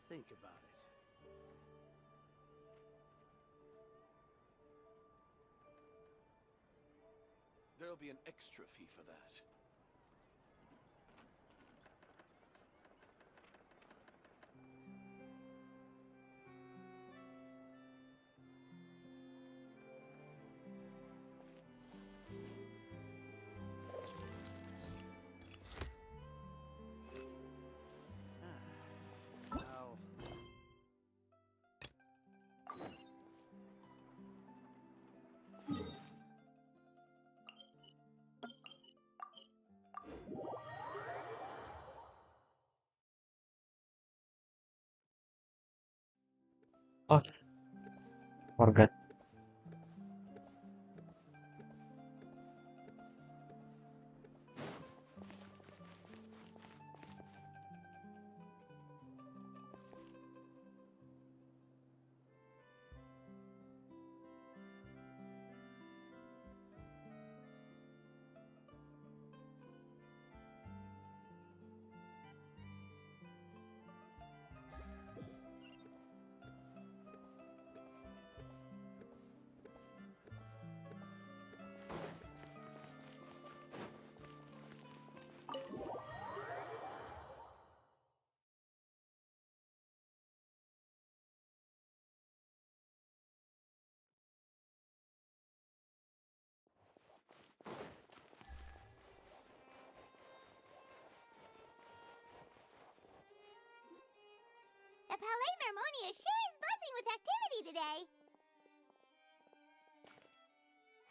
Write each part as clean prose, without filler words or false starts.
think about it. There'll be an extra fee for that. Well, Oh, forgot. The Palais Mermonia sure is buzzing with activity today.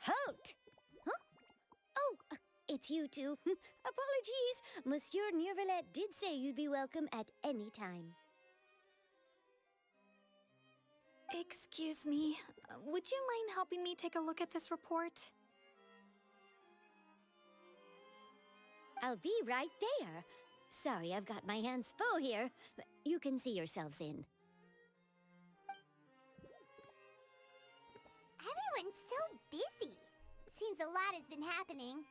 Halt! Huh? Oh, it's you two. Apologies. Monsieur Neuvillette did say you'd be welcome at any time. Excuse me, would you mind helping me take a look at this report? I'll be right there. Sorry, I've got my hands full here. You can see yourselves in. Everyone's so busy. Seems a lot has been happening.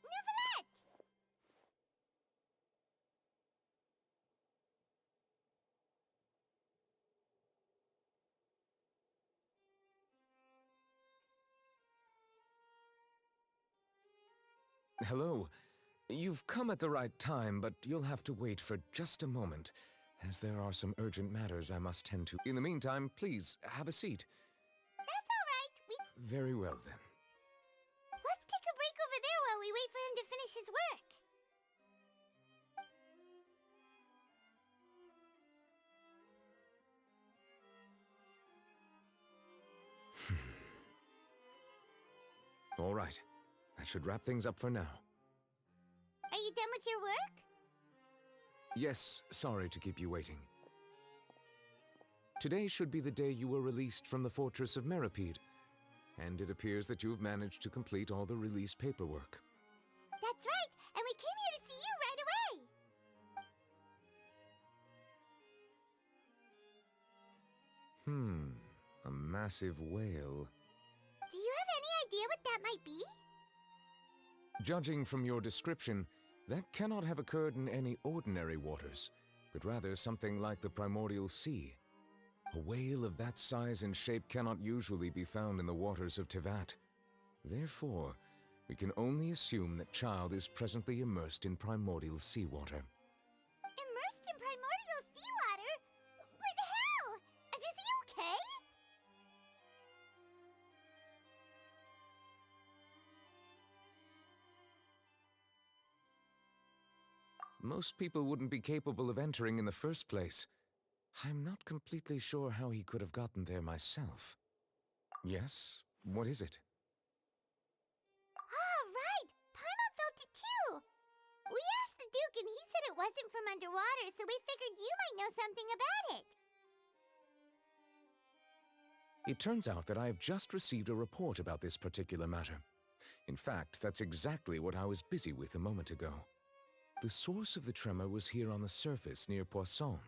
Neuvillette! Hello. You've come at the right time, but you'll have to wait for just a moment, as there are some urgent matters I must tend to. In the meantime, please, have a seat. That's all right. Very well, then. Let's take a break over there while we wait for him to finish his work. All right. That should wrap things up for now. Are you done with your work? Yes, sorry to keep you waiting. Today should be the day you were released from the Fortress of Meripede, and it appears that you've managed to complete all the release paperwork. That's right, and we came here to see you right away. A massive whale. Do you have any idea what that might be? Judging from your description, that cannot have occurred in any ordinary waters, but rather something like the primordial sea. A whale of that size and shape cannot usually be found in the waters of Tevat. Therefore, we can only assume that Child is presently immersed in primordial seawater. Immersed in primordial seawater? But how? And is he okay? Most people wouldn't be capable of entering in the first place. I'm not completely sure how he could have gotten there myself. Yes? What is it? Ah, right! Paimon felt it too! We asked the Duke and he said it wasn't from underwater, so we figured you might know something about it. It turns out that I have just received a report about this particular matter. In fact, that's exactly what I was busy with a moment ago. The source of the tremor was here on the surface near Poisson.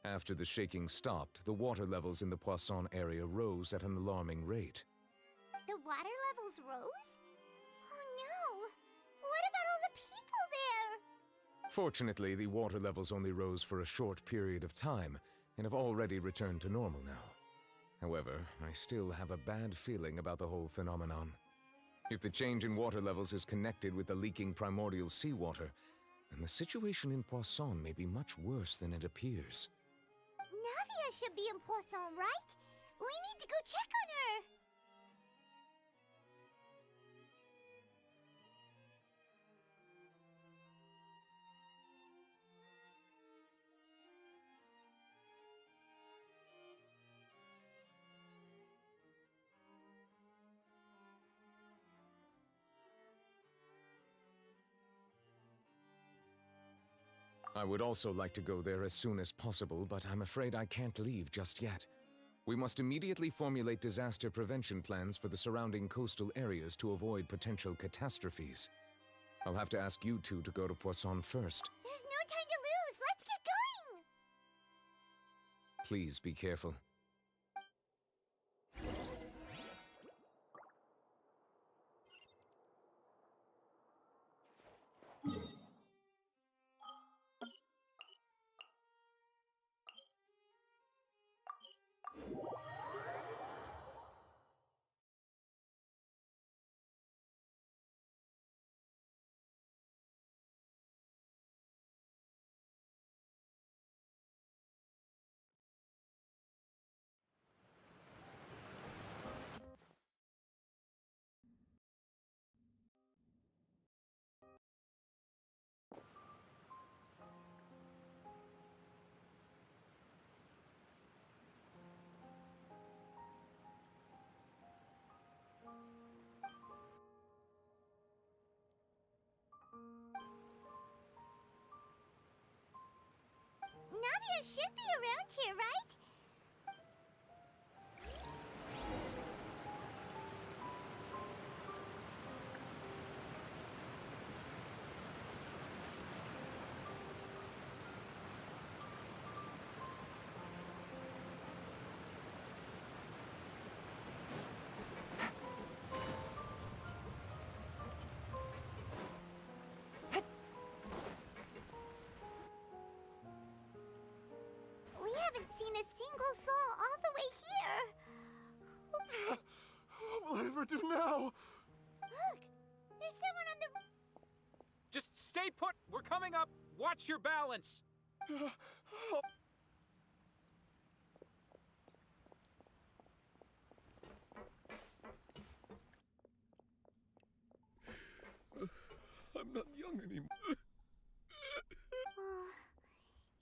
After the shaking stopped, the water levels in the Poisson area rose at an alarming rate. The water levels rose? Oh no! What about all the people there? Fortunately, the water levels only rose for a short period of time and have already returned to normal now. However, I still have a bad feeling about the whole phenomenon. If the change in water levels is connected with the leaking primordial seawater, then the situation in Poisson may be much worse than it appears. Navia should be in Poisson, right? We need to go check on her! I would also like to go there as soon as possible, but I'm afraid I can't leave just yet. We must immediately formulate disaster prevention plans for the surrounding coastal areas to avoid potential catastrophes. I'll have to ask you two to go to Poisson first. There's no time to lose! Let's get going! Please be careful. Navia should be around here, right? We haven't seen a single soul all the way here. What will I ever do now? Look, there's someone on the... Just stay put! We're coming up! Watch your balance! I'm not young anymore. Oh,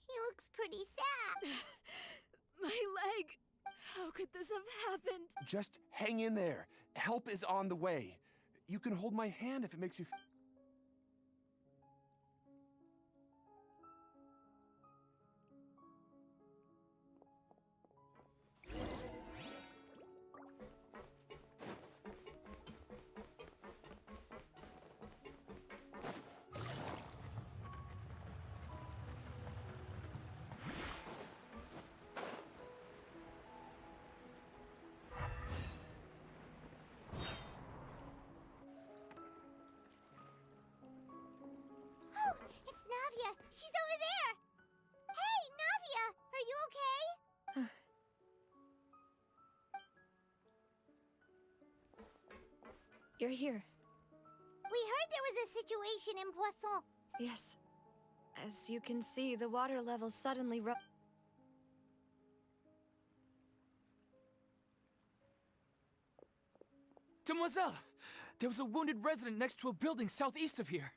he looks pretty sad. My leg! How could this have happened? Just hang in there. Help is on the way. You can hold my hand if it makes you feel... Oh, it's Navia. She's over there. Hey, Navia, are you okay? You're here. We heard there was a situation in Poisson. Yes. As you can see, the water levels suddenly Demoiselle! There was a wounded resident next to a building southeast of here.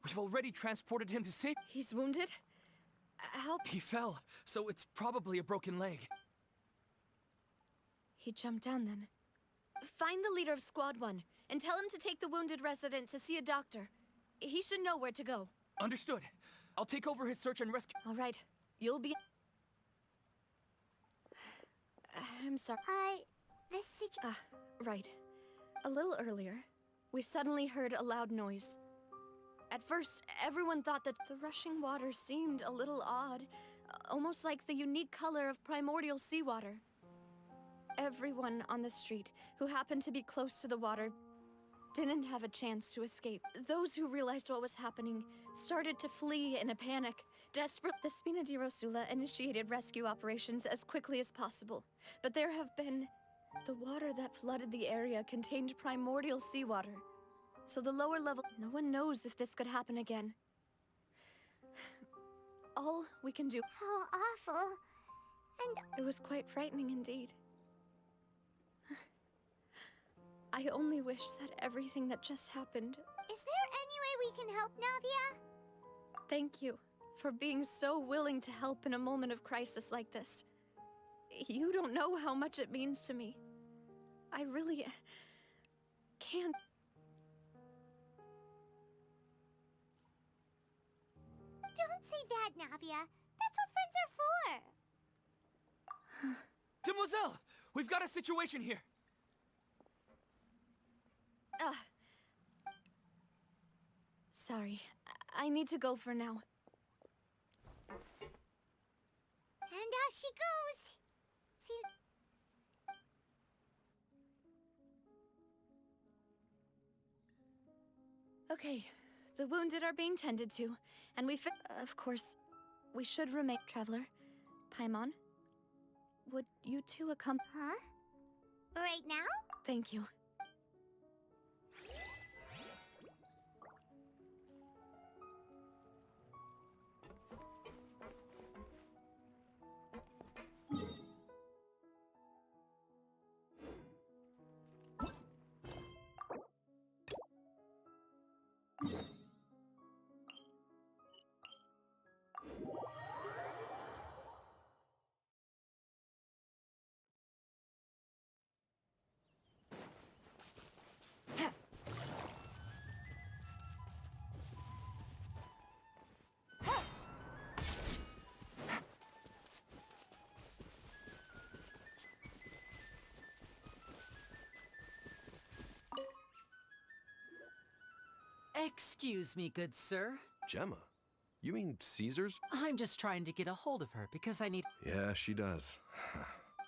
We've already transported him to safety. He's wounded? Help. He fell, so it's probably a broken leg. He jumped down then. Find the leader of Squad 1 and tell him to take the wounded resident to see a doctor. He should know where to go. Understood. I'll take over his search and rescue. All right. You'll be... I'm sorry. Right. A little earlier, we suddenly heard a loud noise. At first, everyone thought that the rushing water seemed a little odd, almost like the unique color of primordial seawater. Everyone on the street who happened to be close to the water didn't have a chance to escape. Those who realized what was happening started to flee in a panic. Desperate, the Spina di Rosula initiated rescue operations as quickly as possible. But there have been... The water that flooded the area contained primordial seawater. So the lower level... No one knows if this could happen again. All we can do... How awful. And It was quite frightening indeed. I only wish that everything that just happened... is there any way we can help, Navia? Thank you for being so willing to help in a moment of crisis like this. You don't know how much it means to me. I really... can't... Don't say that, Navia. That's what friends are for. Demoiselle! We've got a situation here! Sorry. I need to go for now. And out she goes. See... Okay. The wounded are being tended to, and of course, we should remain... Traveler, Paimon, would you two accompany... Huh? Right now? Thank you. Excuse me, good sir. Gemma? You mean Caesar's? I'm just trying to get a hold of her because I need... Yeah, she does.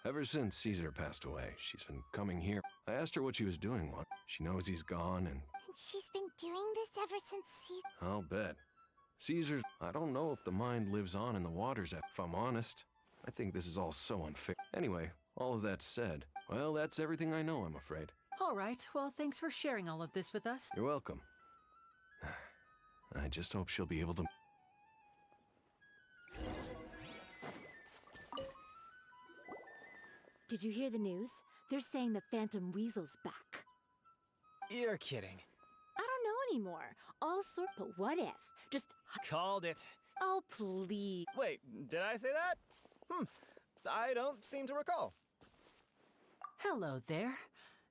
Ever since Caesar passed away, she's been coming here. I asked her what she was doing once. She knows he's gone, and She's been doing this ever since I'll bet. Caesar, I don't know if the mind lives on in the waters, if I'm honest. I think this is all so unfair. Anyway, all of that said, well, that's everything I know, I'm afraid. All right, well, thanks for sharing all of this with us. You're welcome. I just hope she'll be able to... Did you hear the news? They're saying the Phantom Weasel's back. You're kidding. I don't know anymore. All sort, but what if? Just... Called it. Oh, please. Wait, did I say that? I don't seem to recall. Hello there.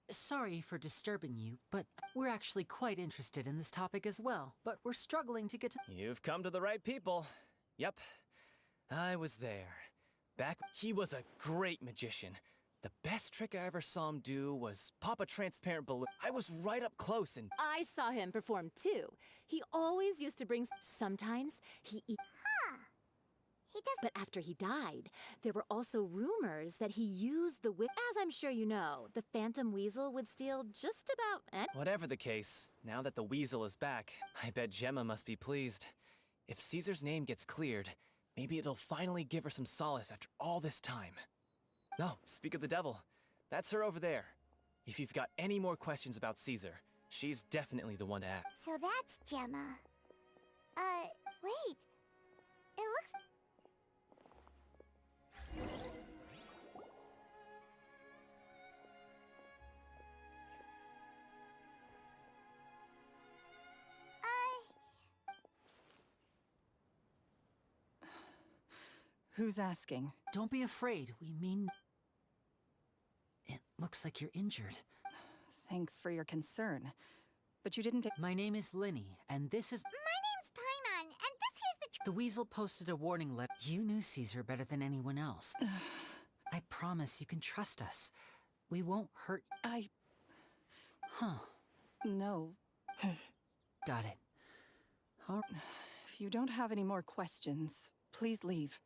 Sorry for disturbing you, but we're actually quite interested in this topic as well. But we're struggling to get to... You've come to the right people. Yep, I was there. He was a great magician. The best trick I ever saw him do was pop a transparent balloon. I was right up close and... I saw him perform too. He always used to bring... Sometimes he... Huh. He does... But after he died, there were also rumors that he used the whip. As I'm sure you know, the Phantom Weasel would steal just about... Whatever the case, now that the weasel is back, I bet Gemma must be pleased. If Caesar's name gets cleared, maybe it'll finally give her some solace after all this time. No, speak of the devil. That's her over there. If you've got any more questions about Caesar, she's definitely the one to ask. So that's Gemma. Wait. It looks... Who's asking? Don't be afraid. We mean... It looks like you're injured. Thanks for your concern. But you didn't take... My name is Linny, and this is... My name's Paimon, and this here's the... The weasel posted a warning letter. You knew Caesar better than anyone else. I promise you can trust us. We won't hurt... Huh. No. Got it. All... If you don't have any more questions, please leave.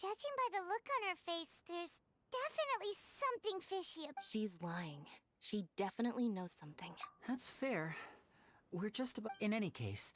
Judging by the look on her face, there's definitely something fishy. She's lying. She definitely knows something. That's fair. We're just about... In any case,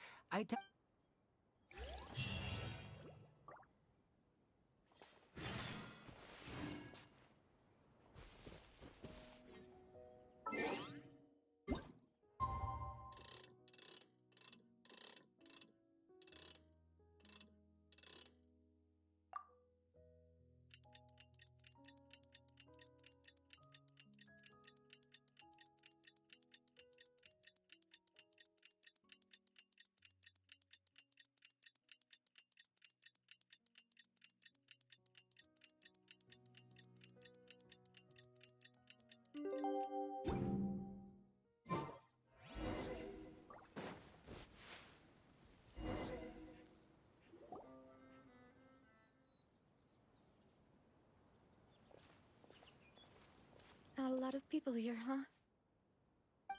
Not a lot of people here, huh?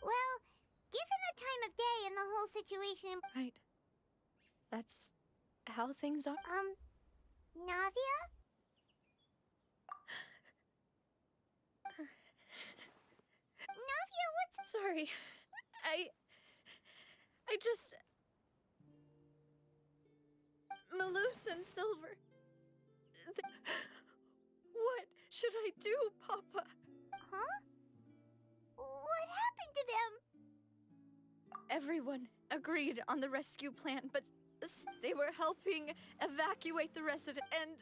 Well, given the time of day and the whole situation... Right. That's how things are? Navia? Navia, what's... Sorry. I just... Maloose and Silver. What should I do, Papa? Huh? What happened to them? Everyone agreed on the rescue plan, but they were helping evacuate the resident, and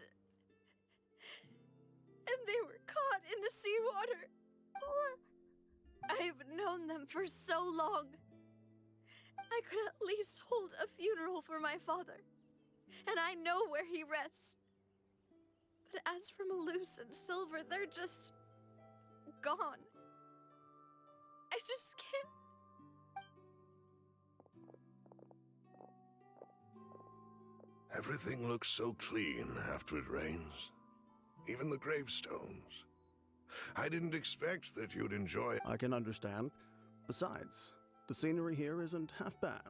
they were caught in the seawater. I've known them for so long. I could at least hold a funeral for my father, and I know where he rests. But as for Maloose and Silver, they're just gone. I just can't. Everything looks so clean after it rains. Even the gravestones. I didn't expect that you'd enjoy it. I can understand. Besides, the scenery here isn't half bad.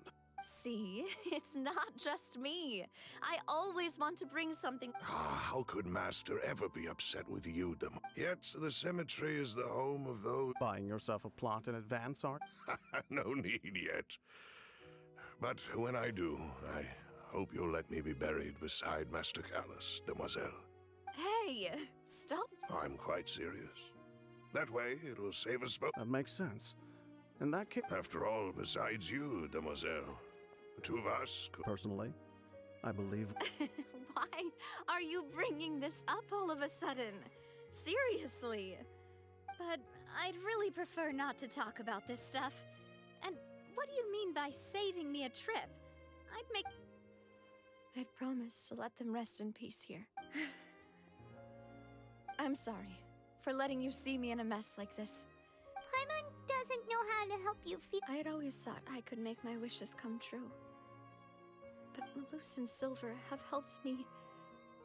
See, it's not just me. I always want to bring something. How could Master ever be upset with you, Yet the cemetery is the home of those... Buying yourself a plot in advance, Art? No need yet. But when I do, I hope you'll let me be buried beside Master Callus, Demoiselle. Hey, stop. I'm quite serious. That way, it'll save us both. That makes sense. In that case... After all, besides you, Demoiselle, the two of us could... Personally, I believe... Why are you bringing this up all of a sudden? Seriously. But I'd really prefer not to talk about this stuff. And what do you mean by saving me a trip? I'd promise to let them rest in peace here. I'm sorry for letting you see me in a mess like this. Paimon doesn't know how to help you feel. I had always thought I could make my wishes come true. But Maloose and Silver have helped me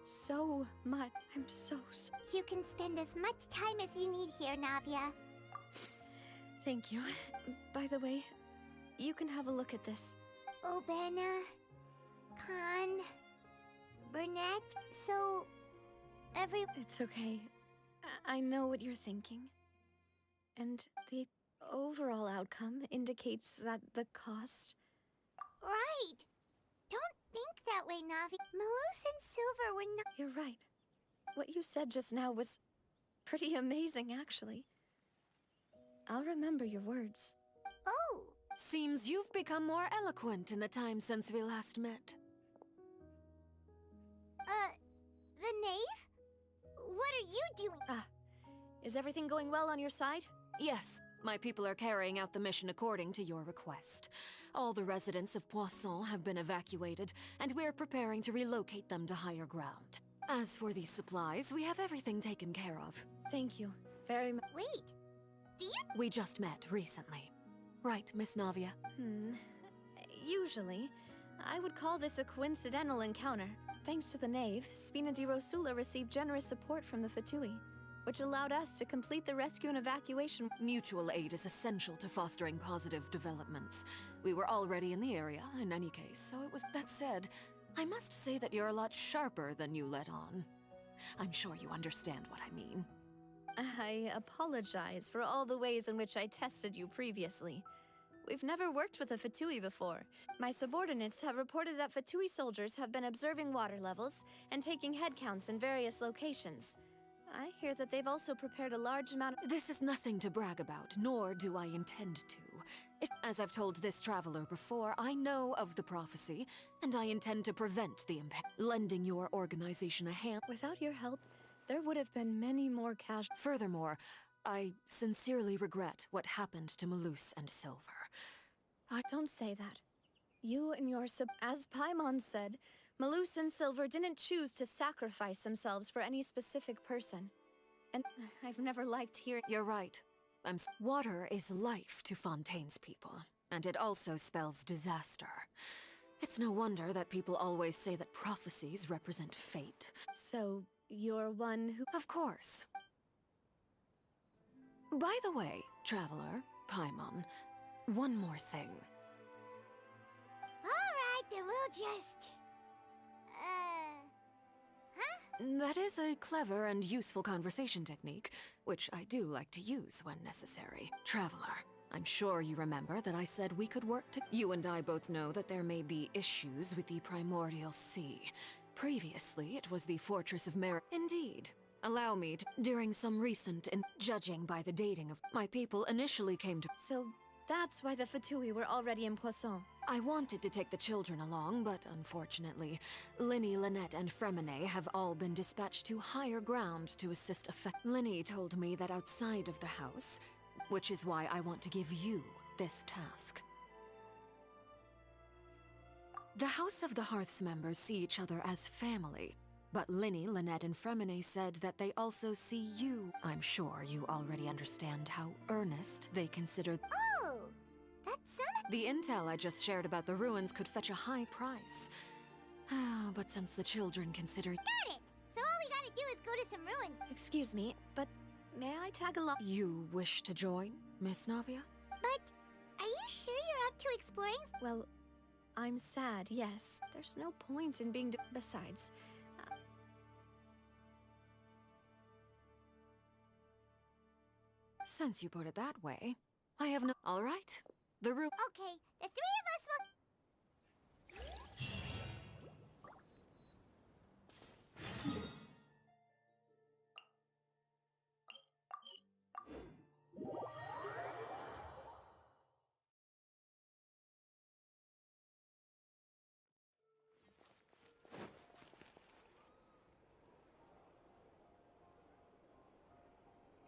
so much. I'm so sorry. You can spend as much time as you need here, Navia. Thank you. By the way, you can have a look at this. Obana, Khan, Burnett, so... It's okay. I know what you're thinking. And the overall outcome indicates that the cost... Right! Don't think that way, Navi. Maloose and Silver were not... You're right. What you said just now was pretty amazing, actually. I'll remember your words. Oh! Seems you've become more eloquent in the time since we last met. The knave? What are you doing? Is everything going well on your side? Yes, My people are carrying out the mission according to your request. All the residents of Poisson have been evacuated, and we're preparing to relocate them to higher ground. As for these supplies, we have everything taken care of. Thank you very much. Wait, do you? We just met recently. Right, Miss Navia? Usually, I would call this a coincidental encounter. Thanks to the Knave, Spina di Rosula received generous support from the Fatui, which allowed us to complete the rescue and evacuation. Mutual aid is essential to fostering positive developments. We were already in the area, in any case, so it was... That said, I must say that you're a lot sharper than you let on. I'm sure you understand what I mean. I apologize for all the ways in which I tested you previously. We've never worked with a Fatui before. My subordinates have reported that Fatui soldiers have been observing water levels and taking head counts in various locations. I hear that they've also prepared a large amount of... This is nothing to brag about, nor do I intend to. As I've told this traveler before, I know of the prophecy, and I intend to prevent the impact. Lending your organization a hand... Without your help, there would have been many more casualties. Furthermore, I sincerely regret what happened to Malus and Silver. Don't say that. You and your As Paimon said, Malus and Silver didn't choose to sacrifice themselves for any specific person. And I've never liked hearing... You're right. Water is life to Fontaine's people, and it also spells disaster. It's no wonder that people always say that prophecies represent fate. So, you're one who... Of course. By the way, traveler, Paimon, one more thing. Alright, then we'll just... That is a clever and useful conversation technique, which I do like to use when necessary. Traveler, I'm sure you remember that I said we could work to... You and I both know that there may be issues with the Primordial Sea. Previously, it was the Fortress of Indeed. Allow me to... During some recent... Judging by the dating of... My people initially came to... So, that's why the Fatui were already in Poisson. I wanted to take the children along, but unfortunately, Linny, Lynette, and Fremine have all been dispatched to higher ground to assist Linny told me that outside of the house, which is why I want to give you this task. The House of the Hearth's members see each other as family, but Linny, Lynette, and Fremine said that they also see you. I'm sure you already understand how earnest they consider... Oh! That's so... The intel I just shared about the ruins could fetch a high price. But since the children consider... Got it! So all we gotta do is go to some ruins. Excuse me, but may I tag along? You wish to join, Miss Navia? But are you sure you're up to exploring? Well, I'm sad, yes. There's no point in being... Besides... Since you put it that way, I have no... All right. The room... Okay, the three of us will...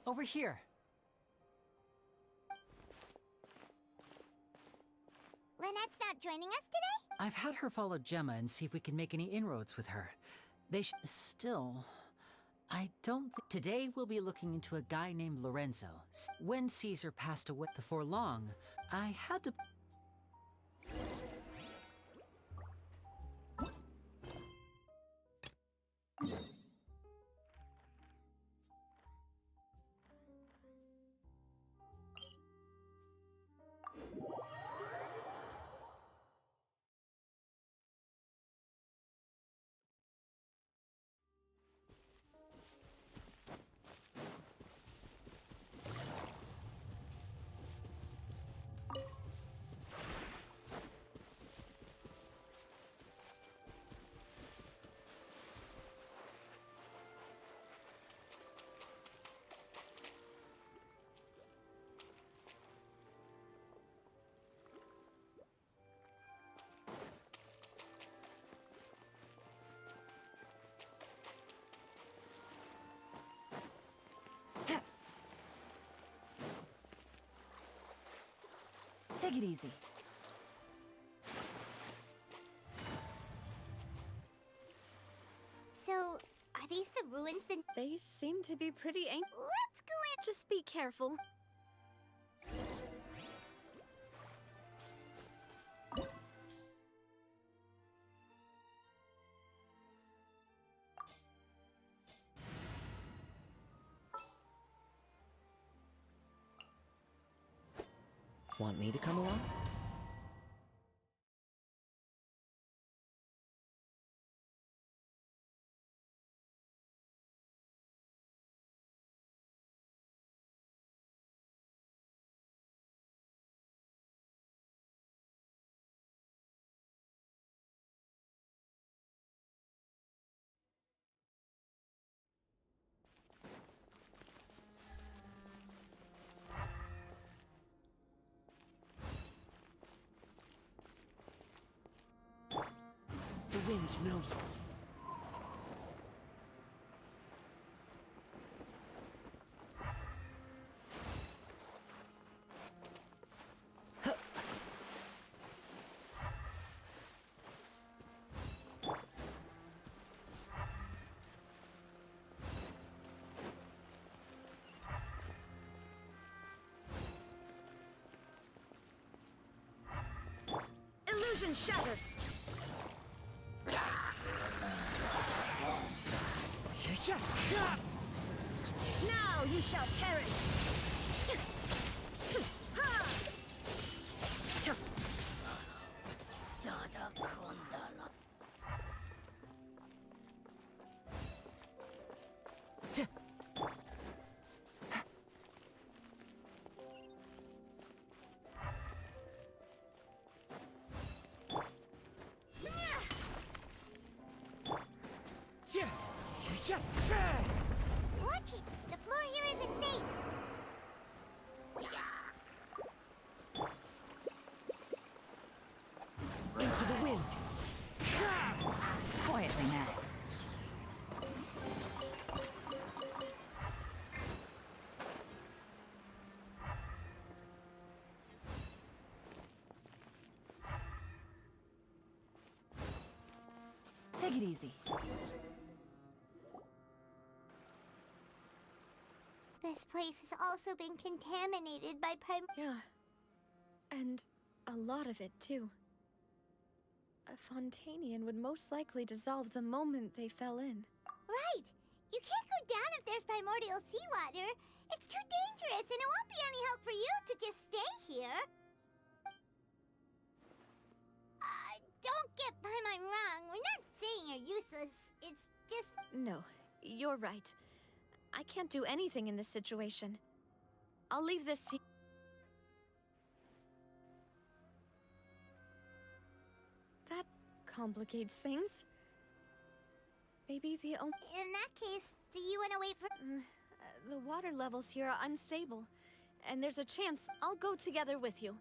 Over here. Lynette's not joining us today? I've had her follow Gemma and see if we can make any inroads with her. Still... I don't Today we'll be looking into a guy named Lorenzo. When Caesar passed away before long, I had to... Take it easy. So, are these the ruins that... They seem to be pretty ancient. Let's go in... Just be careful. Want me to come along? The wind knows me. Illusion shattered! Now you shall perish! Watch it! The floor here isn't safe! Into the wind. Quietly now. Take it easy. This place has also been contaminated by Yeah. And a lot of it, too. A Fontanian would most likely dissolve the moment they fell in. Right! You can't go down if there's primordial seawater. It's too dangerous, and it won't be any help for you to just stay here. Don't get by my wrong. We're not saying you're useless. It's just... No, you're right. I can't do anything in this situation. I'll leave this to... That complicates things. Maybe the only... In that case, do you want to wait for... the water levels here are unstable, and there's a chance I'll go together with you.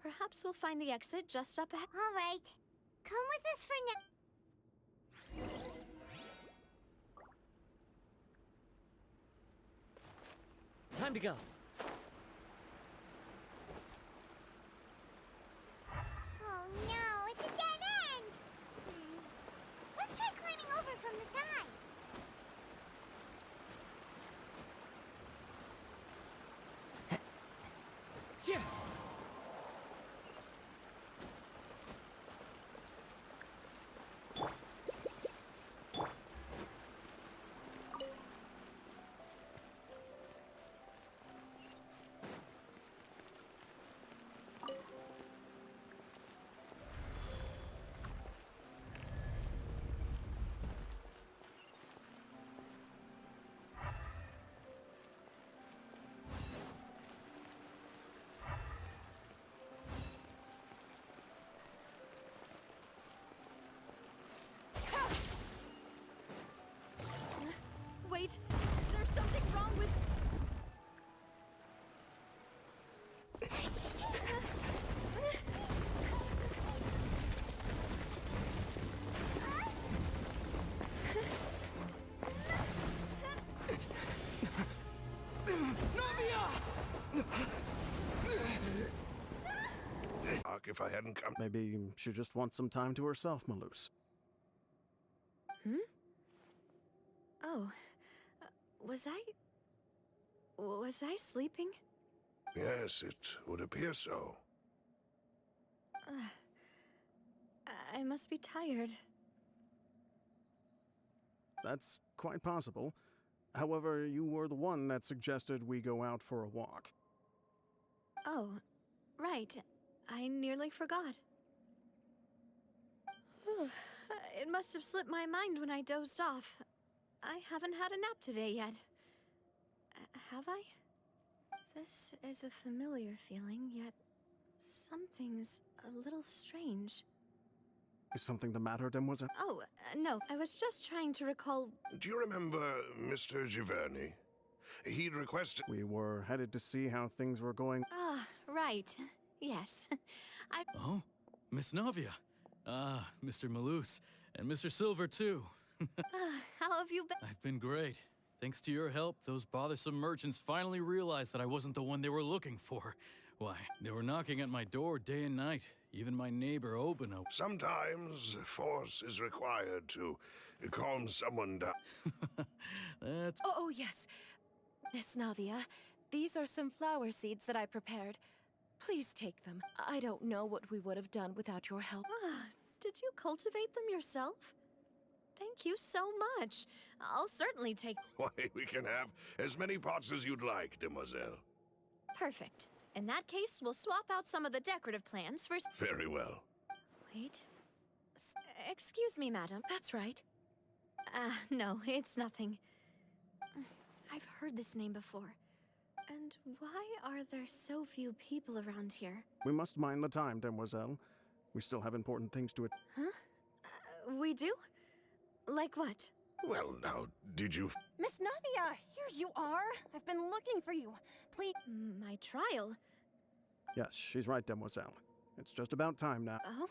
Perhaps we'll find the exit just up ahead. All right. Come with us for now. Time to go. Oh no, it's a dead end! Let's try climbing over from the side. Wait, there's something wrong with... Navia! if I hadn't come. Maybe she just wants some time to herself, Malus. Hmm? Oh. Was I sleeping? Yes, it would appear so. I must be tired. That's quite possible. However, you were the one that suggested we go out for a walk. Oh, right. I nearly forgot. It must have slipped my mind when I dozed off. I haven't had a nap today yet. Have I? This is a familiar feeling, yet something's a little strange. Is something the matter, Demoiselle? Oh, no. I was just trying to recall... Do you remember Mr. Giverny? He'd requested... We were headed to see how things were going. Ah, right. Yes. Oh, Miss Navia. Ah, Mr. Malus. And Mr. Silver, too. How have you been? I've been great. Thanks to your help, those bothersome merchants finally realized that I wasn't the one they were looking for. Why, they were knocking at my door day and night. Even my neighbor, Obano. Sometimes force is required to calm someone down. That's... Oh, yes. Miss Navia, these are some flower seeds that I prepared. Please take them. I don't know what we would have done without your help. Did you cultivate them yourself? Thank you so much. I'll certainly take... Why, we can have as many pots as you'd like, Demoiselle. Perfect. In that case, we'll swap out some of the decorative plants for... Very well. Wait. Excuse me, madam. That's right. No, it's nothing. I've heard this name before. And why are there so few people around here? We must mind the time, Demoiselle. We still have important things to it. Huh? We do? Like what? Well, now, did you... Miss Navia, here you are. I've been looking for you. Please... My trial? Yes, she's right, Demoiselle. It's just about time now. Oh?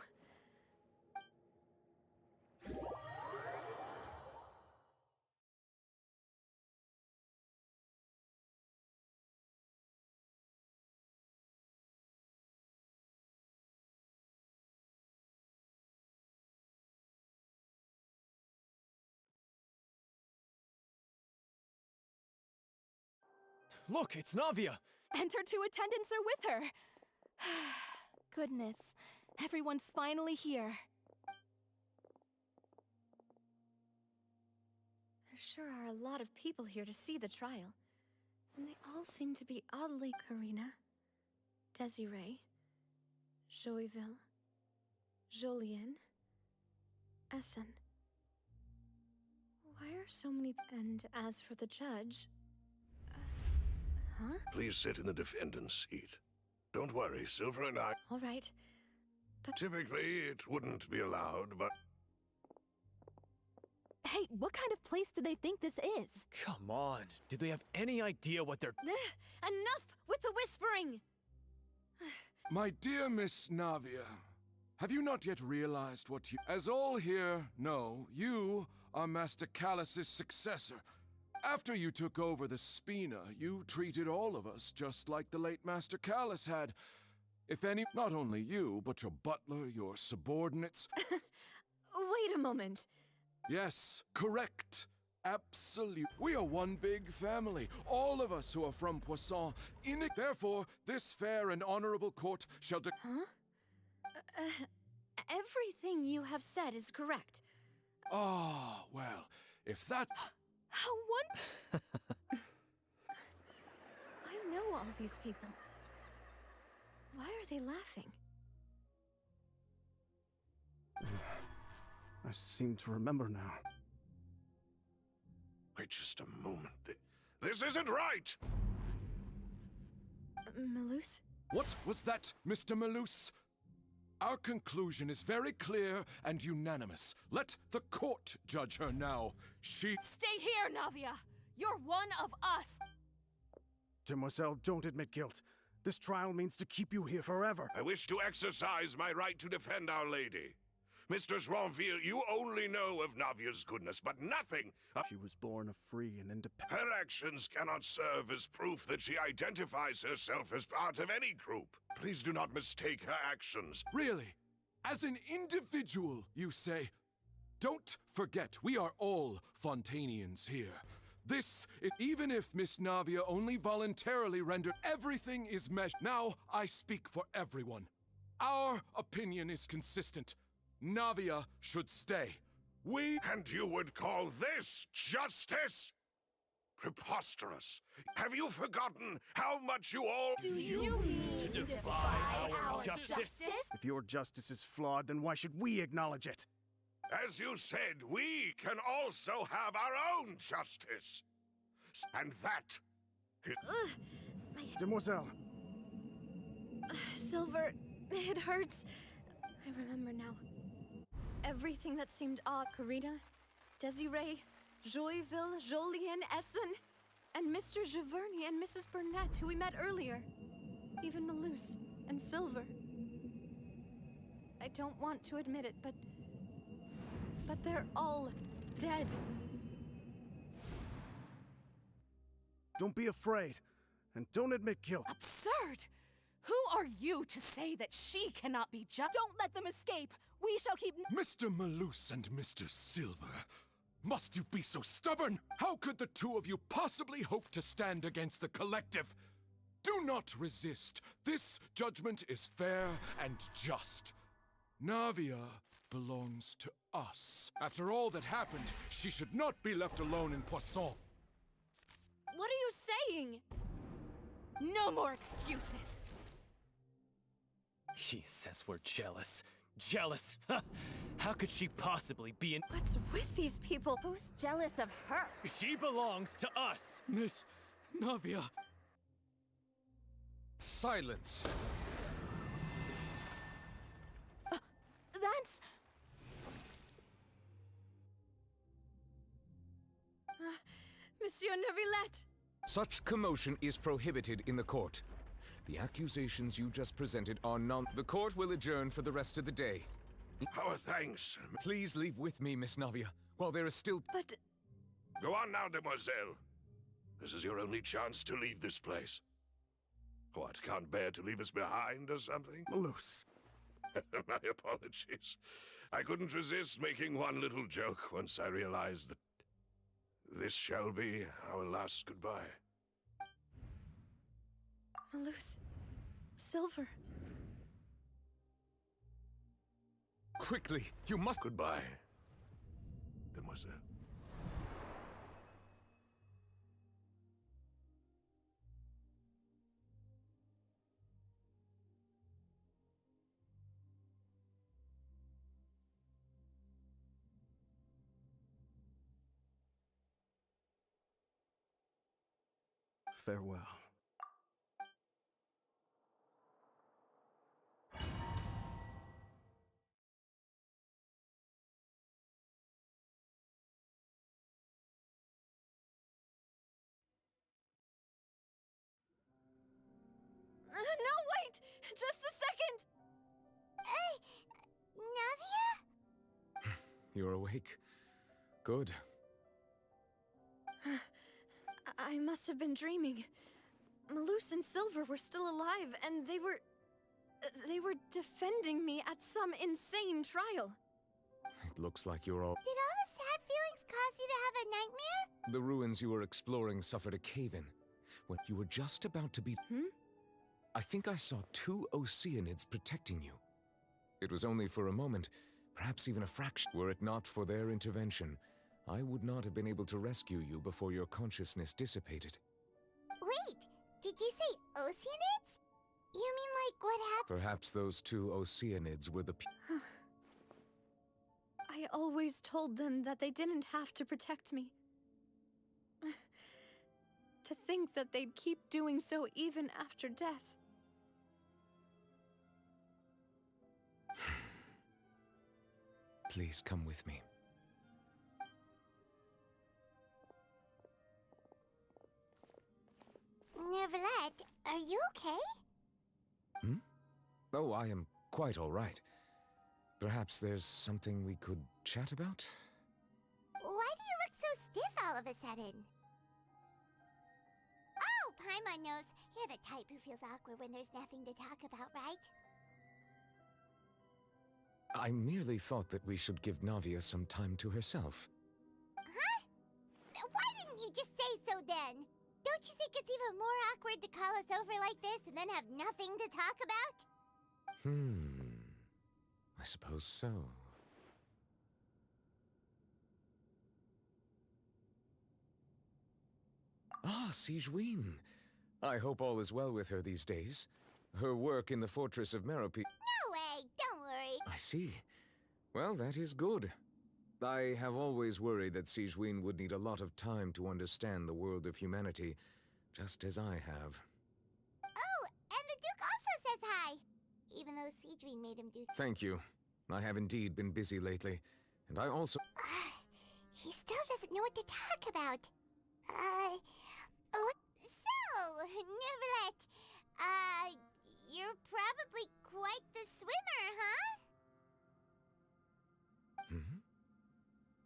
Look, it's Navia! And her two attendants are with her. Goodness, everyone's finally here. There sure are a lot of people here to see the trial. And they all seem to be oddly... Karina, Desiree, Joyville, Jolien, Essen. Why are so many... And as for the judge... Huh? Please sit in the defendant's seat. Don't worry, Silver and I... All right. Typically, it wouldn't be allowed, but... Hey, what kind of place do they think this is? Come on. Do they have any idea what they're... Enough with the whispering! My dear Miss Navia, have you not yet realized what you... As all here know, you are Master Callus's successor. After you took over the Spina, you treated all of us just like the late Master Callus had. If any, not only you, but your butler, your subordinates... Wait a moment. Yes, correct. Absolute. We are one big family, all of us who are from Poisson. Therefore, this fair and honorable court shall Huh? Everything you have said is correct. Ah, well, if that... How I know all these people. Why are they laughing? I seem to remember now. Wait just a moment. This isn't right! Malus? What was that, Mr. Malus? Our conclusion is very clear and unanimous. Let the court judge her now. Stay here, Navia! You're one of us! Demoiselle, don't admit guilt. This trial means to keep you here forever. I wish to exercise my right to defend Our Lady. Mr. Joinville, you only know of Navia's goodness, but nothing of... She was born a free and independent... Her actions cannot serve as proof that she identifies herself as part of any group. Please do not mistake her actions. Really? As an individual, you say? Don't forget, we are all Fontanians here. Even if Miss Navia only voluntarily rendered, everything is measured. Now, I speak for everyone. Our opinion is consistent. Navia should stay. And you would call this justice? Preposterous. Have you forgotten how much you all... Do you mean to defy our justice? If your justice is flawed, then why should we acknowledge it? As you said, we can also have our own justice. And that is... Demoiselle. Silver, it hurts. I remember now. Everything that seemed odd. Karina, Desiree, Joyville, Jolien, Essen, and Mr. Giverny and Mrs. Burnett, who we met earlier. Even Malus and Silver. I don't want to admit it, but they're all dead. Don't be afraid, and don't admit guilt. Absurd! Who are you to say that she cannot be just? Don't let them escape! We shall keep... Mr. Malus and Mr. Silver, must you be so stubborn? How could the two of you possibly hope to stand against the collective? Do not resist. This judgment is fair and just. Navia belongs to us. After all that happened, she should not be left alone in Poisson. What are you saying? No more excuses! He says we're jealous. Jealous? How could she possibly be in... What's with these people? Who's jealous of her? She belongs to us! Miss Navia. Silence. That's... Monsieur Neuvillette! Such commotion is prohibited in the court. The accusations you just presented are The court will adjourn for the rest of the day. Our thanks. Please leave with me, Miss Navia, while there is still... But... Go on now, demoiselle. This is your only chance to leave this place. What, can't bear to leave us behind or something? Malus. My apologies. I couldn't resist making one little joke once I realized that this shall be our last goodbye. Malus. Silver. Quickly, you must... Goodbye, demoiselle. Farewell. No, wait! Just a second! Navia? You're awake. Good. I must have been dreaming. Malus and Silver were still alive, and they were defending me at some insane trial. It looks like you're all... Did all the sad feelings cause you to have a nightmare? The ruins you were exploring suffered a cave-in. When you were just about to be... I think I saw 2 Oceanids protecting you. It was only for a moment, perhaps even a fraction. Were it not for their intervention, I would not have been able to rescue you before your consciousness dissipated. Wait, did you say Oceanids? You mean like what happened? Perhaps those 2 Oceanids were the I always told them that they didn't have to protect me. To think that they'd keep doing so even after death. Please come with me. Neuvillette, are you okay? Oh, I am quite all right. Perhaps there's something we could chat about? Why do you look so stiff all of a sudden? Oh, Paimon knows. You're the type who feels awkward when there's nothing to talk about, right? I merely thought that we should give Navia some time to herself. Huh? Why didn't you just say so then? Don't you think it's even more awkward to call us over like this and then have nothing to talk about? I suppose so. Ah, Sigewinne. I hope all is well with her these days. Her work in the Fortress of Merope... No way, don't worry. I see. Well, that is good. I have always worried that Sigewinne would need a lot of time to understand the world of humanity, just as I have. Oh, and the Duke also says hi. Even though Sigewinne made him do... Thank you. I have indeed been busy lately, and I also... He still doesn't know what to talk about. So, Neverlet, you're probably quite the swimmer, huh?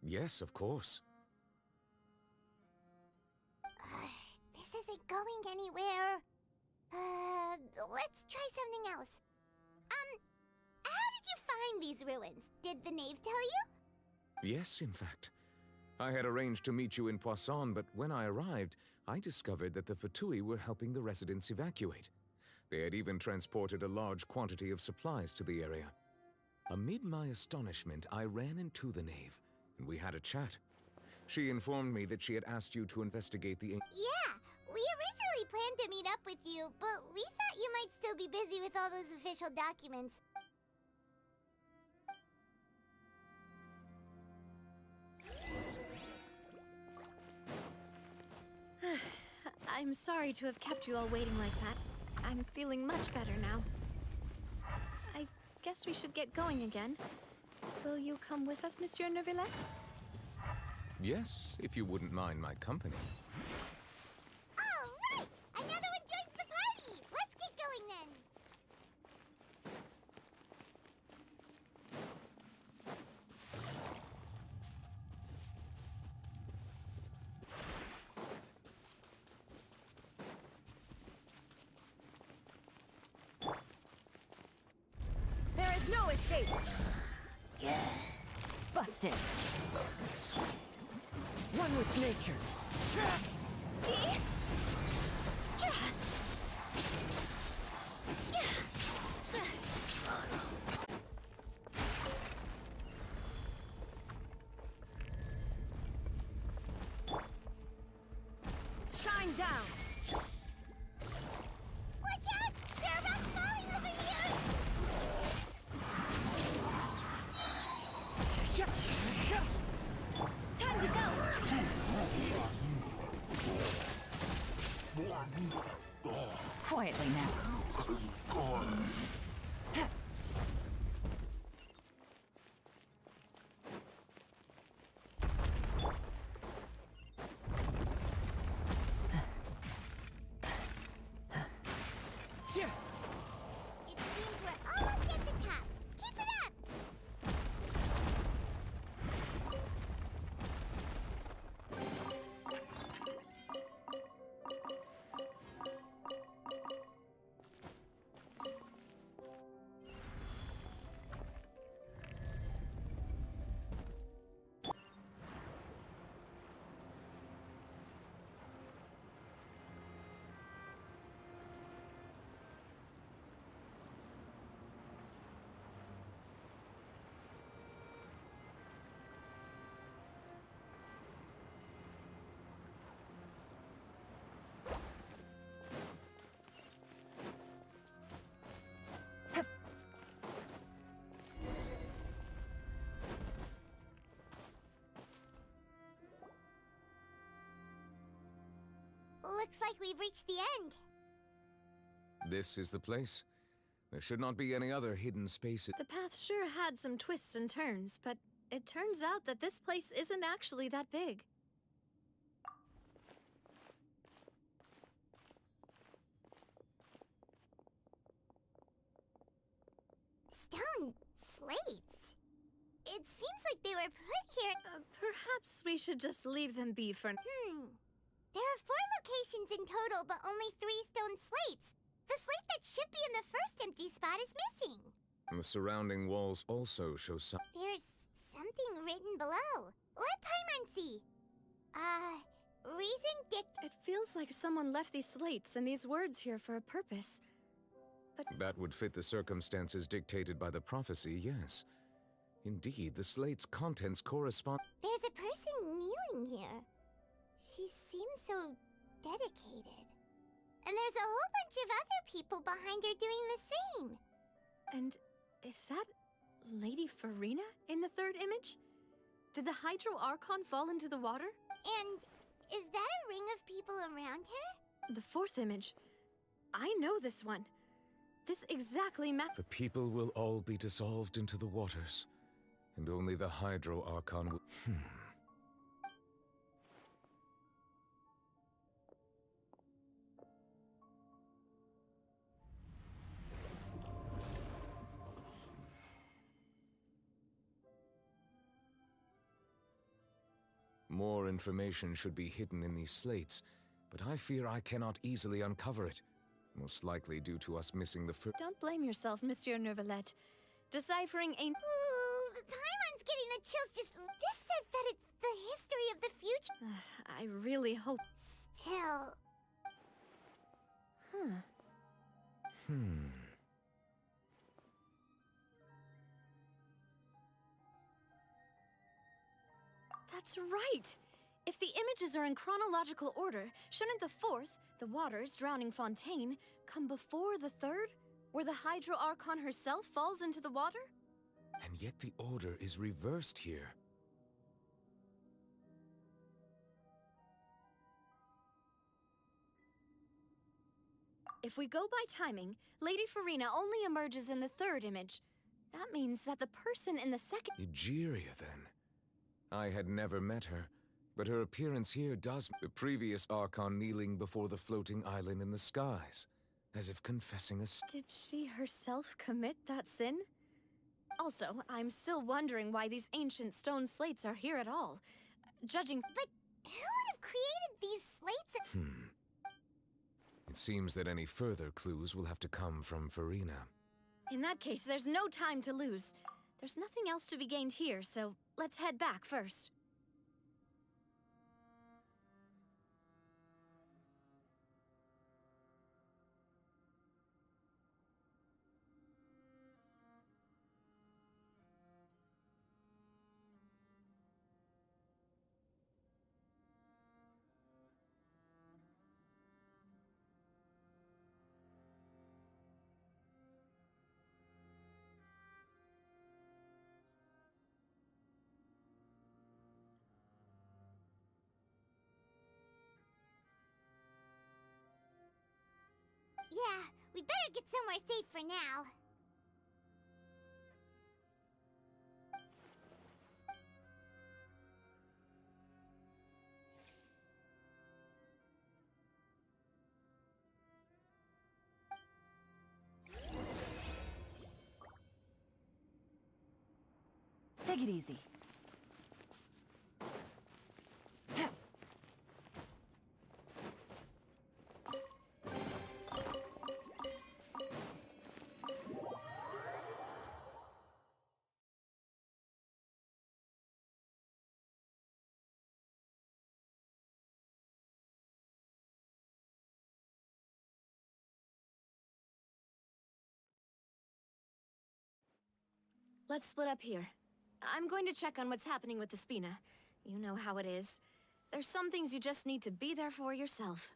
Yes, of course. This isn't going anywhere. Let's try something else. How did you find these ruins? Did the knave tell you? Yes, in fact. I had arranged to meet you in Poisson, but when I arrived, I discovered that the Fatui were helping the residents evacuate. They had even transported a large quantity of supplies to the area. Amid my astonishment, I ran into the knave, and we had a chat. She informed me that she had asked you to investigate the... Yeah, we originally planned to meet up with you, but we thought you might still be busy with all those official documents. I'm sorry to have kept you all waiting like that. I'm feeling much better now. I guess we should get going again. Will you come with us, Monsieur Neuvillette? Yes, if you wouldn't mind my company. All right! Another one joins the party! Let's get going then! There is no escape! Busted! One with nature. Shine down! Watch out! There are rocks falling over here! Time to go! Quietly now. It seems we're almost at the top. Keep it up! Looks like we've reached the end. This is the place. There should not be any other hidden spaces. The path sure had some twists and turns, but it turns out that this place isn't actually that big. Stone slates. like they were put here. Perhaps we should just leave them be for... There are 4 locations in total, but only 3 stone slates. The slate that should be in the first empty spot is missing. The surrounding walls also show some... There's something written below. Let Paimon see. Reason It feels like someone left these slates and these words here for a purpose. But That would fit the circumstances dictated by the prophecy, yes. Indeed, the slate's contents correspond... There's a person kneeling here. She seems so dedicated. And there's a whole bunch of other people behind her doing the same. And is that Lady Farina in the third image? Did the Hydro Archon fall into the water? And is that a ring of people around her? The fourth image. I know this one. This exactly The people will all be dissolved into the waters, and only the Hydro Archon will... More information should be hidden in these slates, but I fear I cannot easily uncover it. Most likely due to us missing the first... Don't blame yourself, Monsieur Nervalette. Deciphering ain't... Ooh, Paimon's getting the chills just... This says that it's the history of the future. I really hope... Still... That's right! If the images are in chronological order, shouldn't the fourth, the waters drowning Fontaine, come before the third, where the Hydro Archon herself falls into the water? And yet the order is reversed here. If we go by timing, Lady Farina only emerges in the third image. That means that the person in the second... Egeria, then. I had never met her, but her appearance here does... The previous Archon kneeling before the floating island in the skies, as if confessing a... Did she herself commit that sin? Also, I'm still wondering why these ancient stone slates are here at all. Judging... But who would have created these slates? It seems that any further clues will have to come from Farina. In that case, there's no time to lose. There's nothing else to be gained here, so let's head back first. Yeah, we better get somewhere safe for now. Take it easy. Let's split up here. I'm going to check on what's happening with the Spina. You know how it is. There's some things you just need to be there for yourself.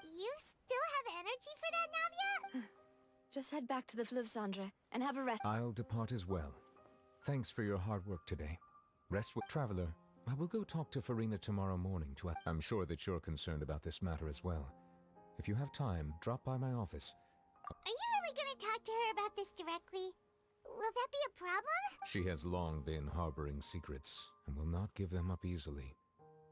You still have energy for that, Navia? Just head back to the Fleuve Cendre and have a rest. I'll depart as well. Thanks for your hard work today. Rest with Traveler. I will go talk to Farina tomorrow morning to... I'm sure that you're concerned about this matter as well. If you have time, drop by my office. Are you really gonna talk to her about this directly? Will that be a problem? She has long been harboring secrets, and will not give them up easily.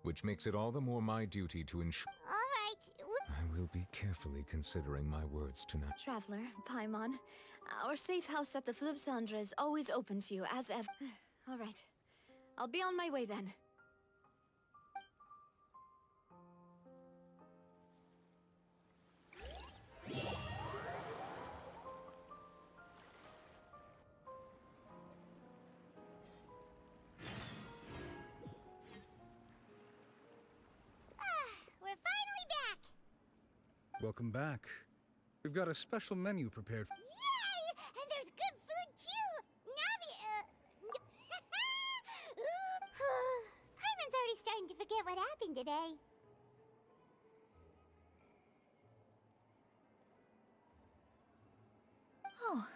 Which makes it all the more my duty to ensure... Alright, I will be carefully considering my words tonight. Traveler, Paimon, our safe house at the Flivsandra is always open to you, as ever. All right. I'll be on my way then. We're finally back! Welcome back. We've got a special menu prepared. Yay! And there's good food too! Navi, Paimon's already starting to forget what happened today. Oh,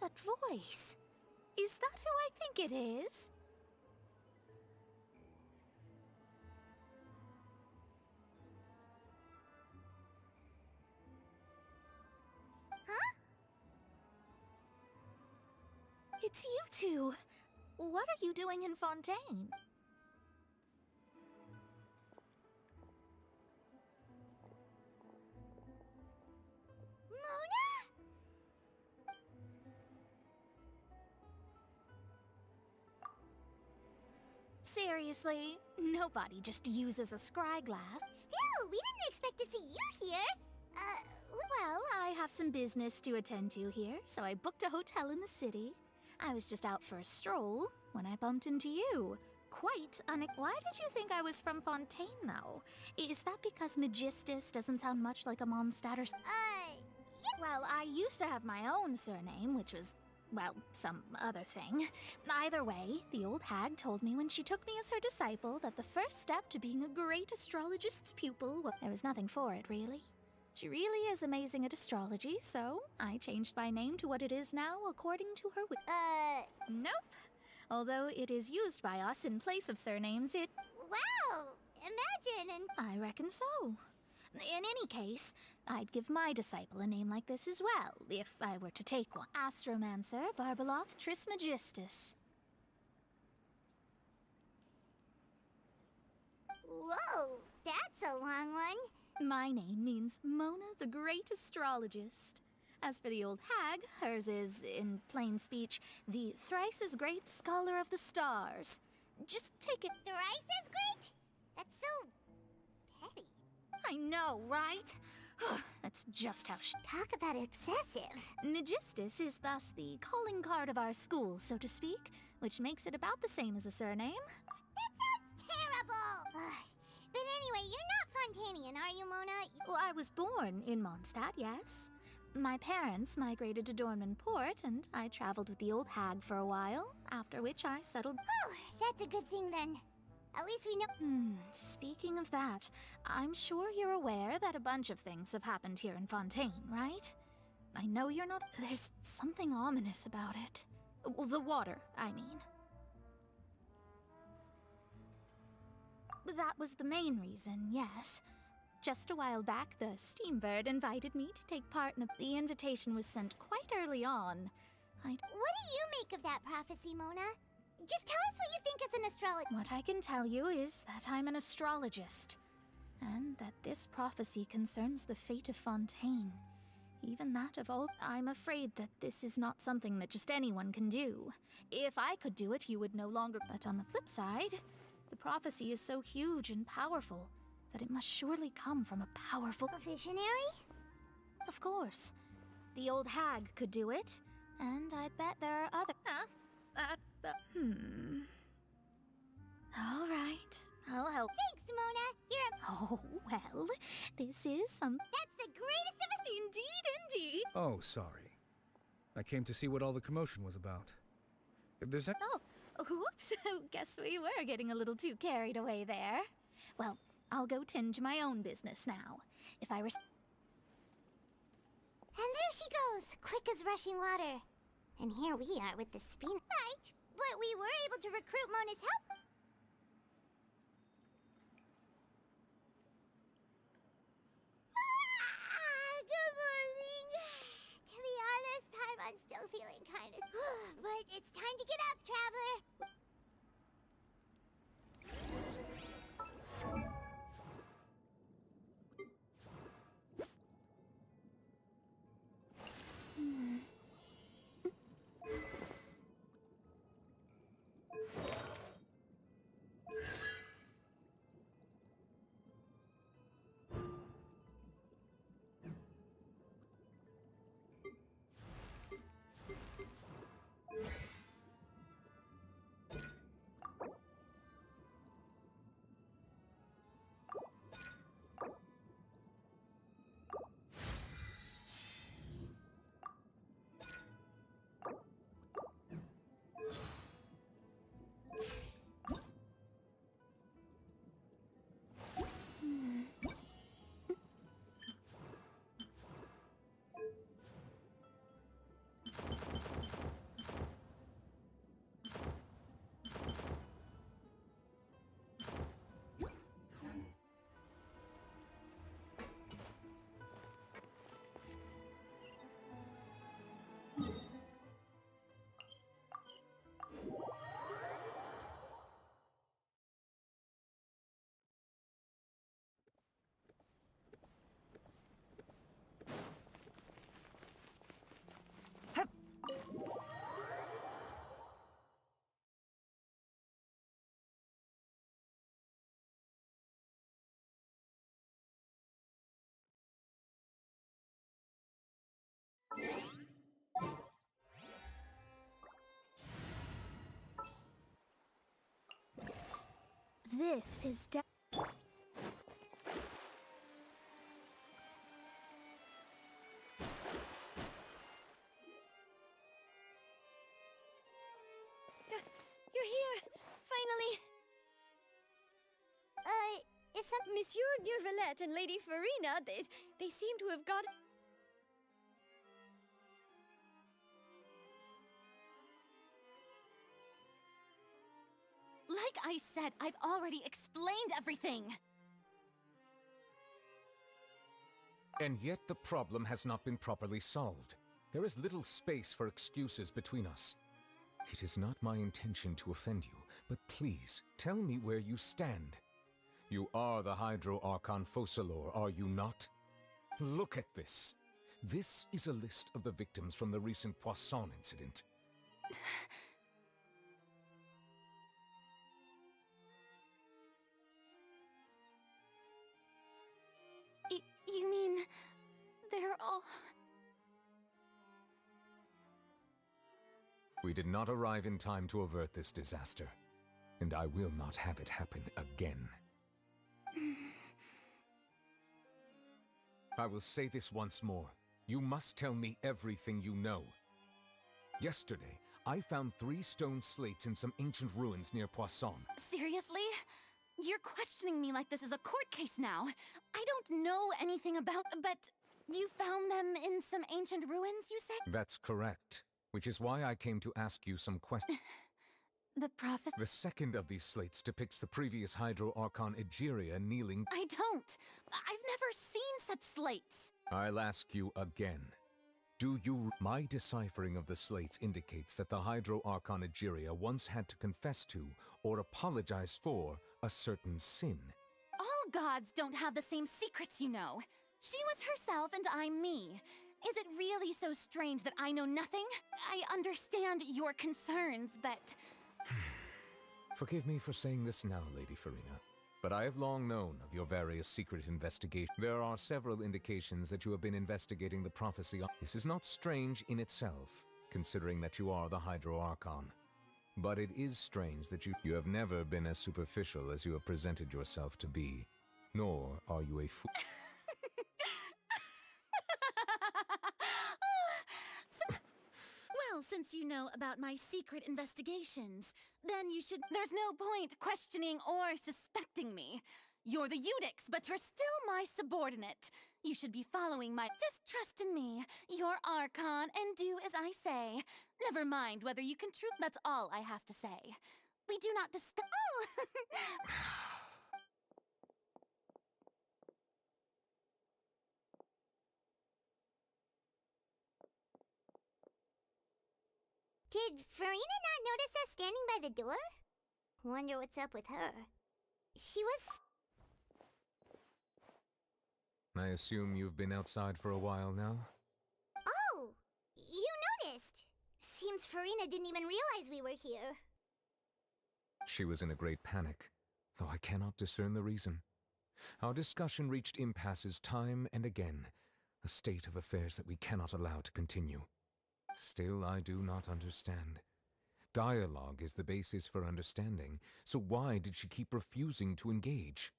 that voice. Is that who I think it is? Huh? It's you two. What are you doing in Fontaine? Mona? Seriously, nobody just uses a scry glass. Still, we didn't expect to see you here. Well, I have some business to attend to here, so I booked a hotel in the city. I was just out for a stroll when I bumped into you. Why did you think I was from Fontaine, though? Is that because Magistus doesn't sound much like a Mondstadt or... Yeah. Well, I used to have my own surname, which was, well, some other thing. Either way, the old hag told me when she took me as her disciple that the first step to being a great astrologist's pupil, well, there was nothing for it, really. She really is amazing at astrology, so I changed my name to what it is now according to her Nope. Although it is used by us in place of surnames, it... Wow! Imagine and... I reckon so. In any case, I'd give my disciple a name like this as well, if I were to take one. Astromancer Barbaloth Trismegistus. Whoa, that's a long one. My name means Mona the Great Astrologist. As for the old hag, hers is, in plain speech, the thrice as great Scholar of the Stars. Just take it. Thrice as great? That's so... petty. I know, right? That's just how she... Talk about excessive. Magistus is thus the calling card of our school, so to speak, which makes it about the same as a surname. That sounds terrible! But anyway, you're not Fontanian, are you, Mona? Well, I was born in Mondstadt, yes. My parents migrated to Dornman Port, and I traveled with the old hag for a while, after which I settled... Oh, that's a good thing then. At least we know... Speaking of that, I'm sure you're aware that a bunch of things have happened here in Fontaine, right? I know you're not... There's something ominous about it. Well, the water, I mean. That was the main reason, yes. Just a while back, the Steambird invited me to take part in The invitation was sent quite early on. What do you make of that prophecy, Mona? Just tell us what you think as an astrologist. What I can tell you is that I'm an astrologist, and that this prophecy concerns the fate of Fontaine. Even that of all... I'm afraid that this is not something that just anyone can do. If I could do it, you would no longer... But on the flip side, the prophecy is so huge and powerful that it must surely come from a powerful... A visionary? Of course. The old hag could do it, and I'd bet there are other... All right, I'll help. Thanks, Mona. You're a... Oh, well, this is some... That's the greatest of us... Indeed. Oh, sorry. I came to see what all the commotion was about. If there's a... Oh, whoops. Guess we were getting a little too carried away there. Well, I'll go tend to my own business now. If I were... And there she goes, quick as rushing water. And here we are with the spin. Right, but we were able to recruit Mona's help. Good morning. To be honest, Paimon's still feeling kind of... But it's time to get up, traveler. This is You're here! Finally! Is some— Monsieur Durvalette and Lady Farina, they seem to have got... Like I said, I've already explained everything. And yet the problem has not been properly solved. There is little space for excuses between us. It is not my intention to offend you, but please, tell me where you stand. You are the Hydro Archon Focalor, are you not? Look at this. This is a list of the victims from the recent Poisson incident. You mean... they're all... We did not arrive in time to avert this disaster, and I will not have it happen again. I will say this once more. You must tell me everything you know. Yesterday, I found 3 stone slates in some ancient ruins near Poisson. Seriously? You're questioning me like this is a court case now. I don't know anything about... But you found them in some ancient ruins, you say? That's correct, which is why I came to ask you some questions. The prophet... The second of these slates depicts the previous Hydro Archon Egeria kneeling... I don't. I've never seen such slates. I'll ask you again. Do you... My deciphering of the slates indicates that the Hydro Archon Egeria once had to confess to, or apologize for, a certain sin. All gods don't have the same secrets, you know. She was herself and I'm me. Is it really so strange that I know nothing? I understand your concerns, but... Forgive me for saying this now, Lady Farina, but I have long known of your various secret investigations. There are several indications that you have been investigating the prophecy. This is not strange in itself, considering that you are the Hydro Archon. But it is strange that you have never been as superficial as you have presented yourself to be. Nor are you a fool. Well, since you know about my secret investigations, then you should... There's no point questioning or suspecting me. You're the Eudix, but you're still my subordinate. You should be following my... Just trust in me, your Archon, and do as I say. Never mind whether you can That's all I have to say. We do not discuss... Oh! Did Farina not notice us standing by the door? Wonder what's up with her. She was... I assume you've been outside for a while now? Oh! You noticed! Seems Farina didn't even realize we were here. She was in a great panic, though I cannot discern the reason. Our discussion reached impasses time and again, a state of affairs that we cannot allow to continue. Still, I do not understand. Dialogue is the basis for understanding, so why did she keep refusing to engage?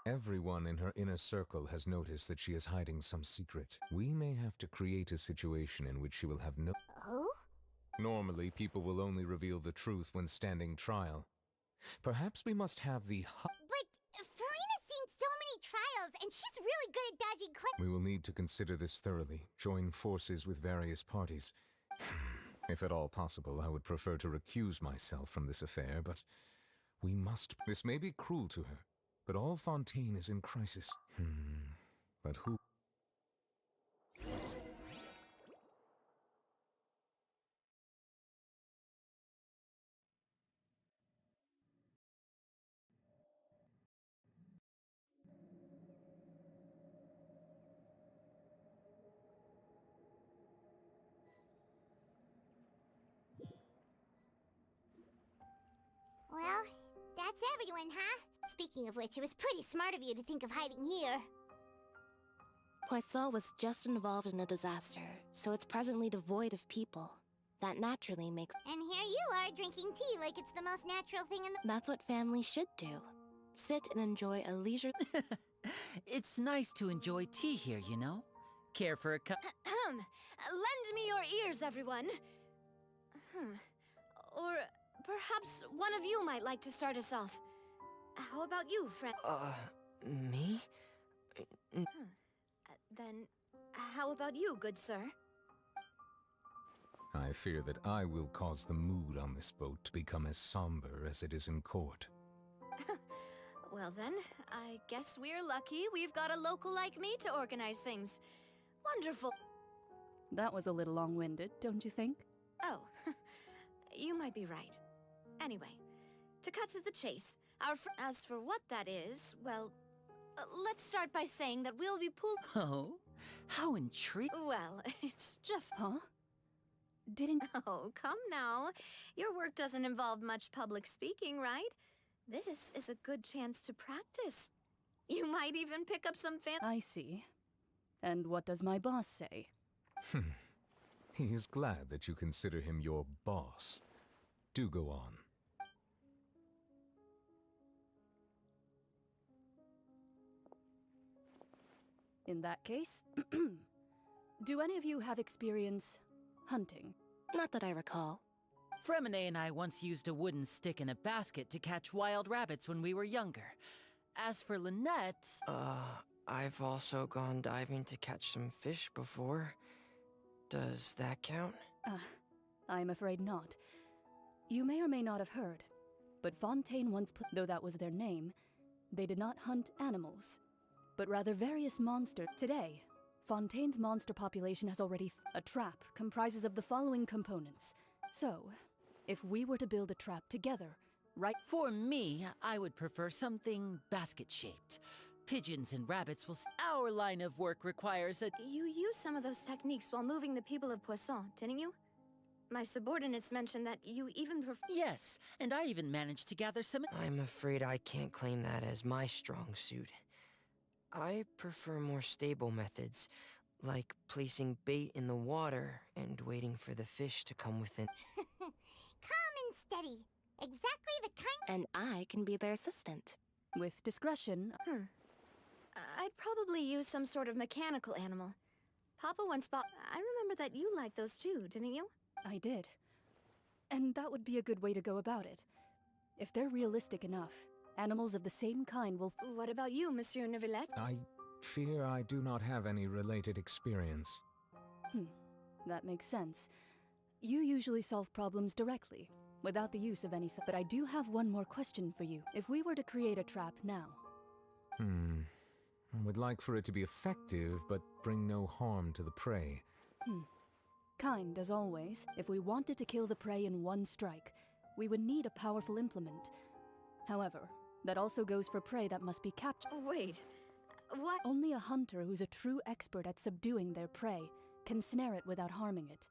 Everyone in her inner circle has noticed that she is hiding some secret. We may have to create a situation in which she will have no... Oh? Normally, people will only reveal the truth when standing trial. Perhaps we must have the... But Farina's seen so many trials, and she's really good at dodging questions. We will need to consider this thoroughly, join forces with various parties. If at all possible, I would prefer to recuse myself from this affair, but we must... This may be cruel to her, but all Fontaine is in crisis. But who... Well, that's everyone, huh? Speaking of which, it was pretty smart of you to think of hiding here. Poisson was just involved in a disaster, so it's presently devoid of people. That naturally makes... And here you are drinking tea like it's the most natural thing in the... That's what families should do. Sit and enjoy a leisure... It's nice to enjoy tea here, you know? Care for a cup? Lend me your ears, everyone. Or perhaps one of you might like to start us off. How about you, friend? Me? Then, how about you, good sir? I fear that I will cause the mood on this boat to become as somber as it is in court. Well then, I guess we're lucky we've got a local like me to organize things. Wonderful. That was a little long-winded, don't you think? Oh, you might be right. Anyway, to cut to the chase, as for what that is, well, let's start by saying that we'll be pool- Oh, how intriguing. Well, it's just- Huh? Didn't- Oh, come now. Your work doesn't involve much public speaking, right? This is a good chance to practice. You might even pick up some I see. And what does my boss say? He is glad that you consider him your boss. Do go on. In that case, do any of you have experience hunting? Not that I recall. Fremine and I once used a wooden stick in a basket to catch wild rabbits when we were younger. As for Lynette... I've also gone diving to catch some fish before. Does that count? I'm afraid not. You may or may not have heard, but Fontaine once though that was their name, they did not hunt animals, but rather various monsters. Today, Fontaine's monster population has already a trap comprises of the following components. So, if we were to build a trap together, right? For me, I would prefer something basket-shaped. Pigeons and rabbits will... Our line of work requires a... You used some of those techniques while moving the people of Poisson, didn't you? My subordinates mentioned that you even Yes, and I even managed to gather some... I'm afraid I can't claim that as my strong suit. I prefer more stable methods, like placing bait in the water and waiting for the fish to come within. Calm and steady. Exactly the kind... And I can be their assistant. With discretion... I'd probably use some sort of mechanical animal. Papa once bought... I remember that you liked those too, didn't you? I did. And that would be a good way to go about it. If they're realistic enough, animals of the same kind will... What about you, Monsieur Neuvillette? I fear I do not have any related experience. That makes sense. You usually solve problems directly, without the use of any... But I do have one more question for you. If we were to create a trap now... I would like for it to be effective, but bring no harm to the prey. Kind, as always. If we wanted to kill the prey in one strike, we would need a powerful implement. However, that also goes for prey that must be captured. Wait, what? Only a hunter who's a true expert at subduing their prey can snare it without harming it.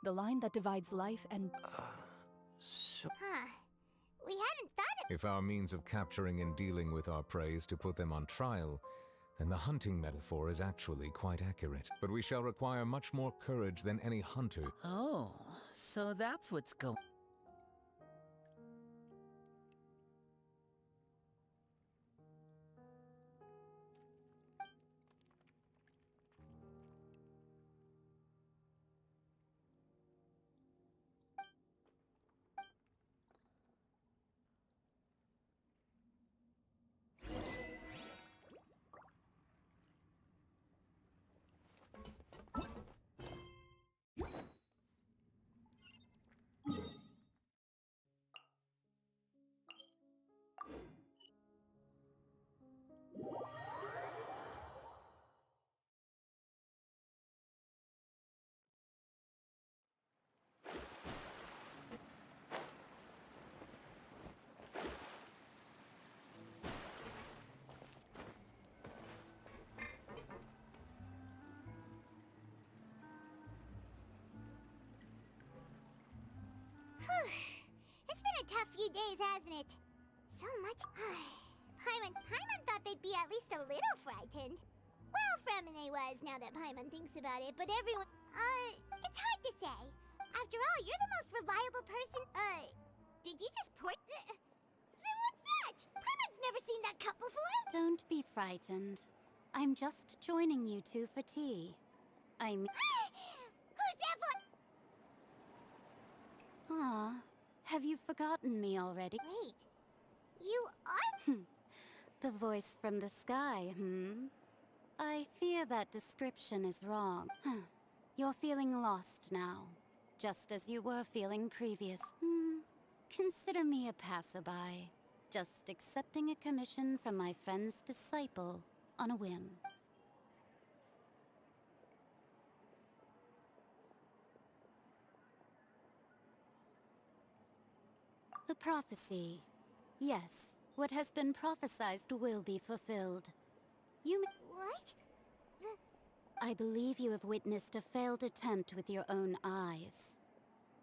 The line that divides life and... Huh. We hadn't thought of... If our means of capturing and dealing with our prey is to put them on trial, then the hunting metaphor is actually quite accurate. But we shall require much more courage than any hunter. Oh, so that's what's going... It's been a tough few days, hasn't it? So much... Paimon thought they'd be at least a little frightened. Well, Fremine was, now that Paimon thinks about it, but everyone... it's hard to say. After all, you're the most reliable person... did you just port... Then what's that? Paimon's never seen that cup before! Don't be frightened. I'm just joining you two for tea. Who's that for? Ah, have you forgotten me already? Wait, you are... The voice from the sky, I fear that description is wrong. You're feeling lost now, just as you were feeling previous. Consider me a passerby, just accepting a commission from my friend's disciple on a whim. The prophecy. Yes, what has been prophesied will be fulfilled. What? I believe you have witnessed a failed attempt with your own eyes.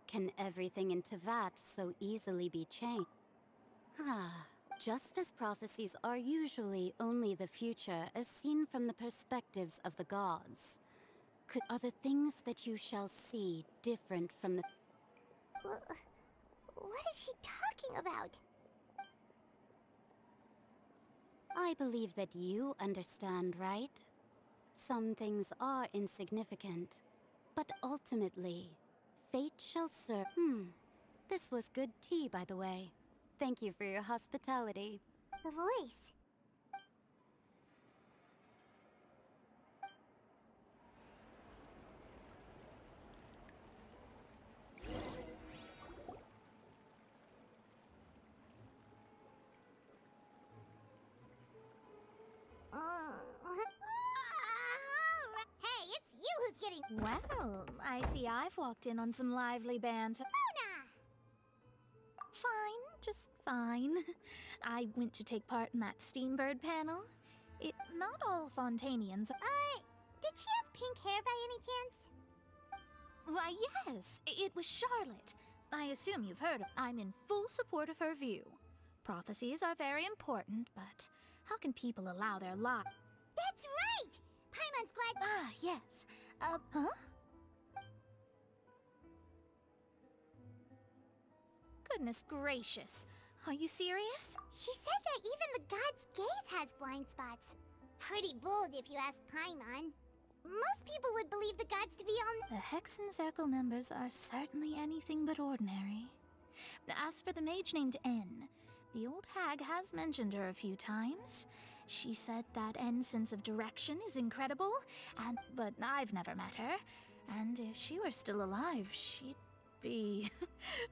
Can everything in Tevat so easily be changed? Just as prophecies are usually only the future as seen from the perspectives of the gods, are the things that you shall see different from the... What is she talking about? I believe that you understand, right? Some things are insignificant, but ultimately, fate shall serve... This was good tea, by the way. Thank you for your hospitality. The voice. Hey, it's you who's getting... Well, I see I've walked in on some lively banter. Mona! Fine, just fine. I went to take part in that Steambird panel. Not all Fontanians... did she have pink hair by any chance? Why, yes, it was Charlotte. I assume you've heard of... I'm in full support of her view. Prophecies are very important, but how can people allow their lives... That's right! Paimon's glad... Yes. Huh? Goodness gracious. Are you serious? She said that even the god's gaze has blind spots. Pretty bold if you ask Paimon. Most people would believe the gods to be on... The Hexen Circle members are certainly anything but ordinary. As for the mage named N, the old hag has mentioned her a few times. She said that N's sense of direction is incredible, but I've never met her. And if she were still alive, she'd be...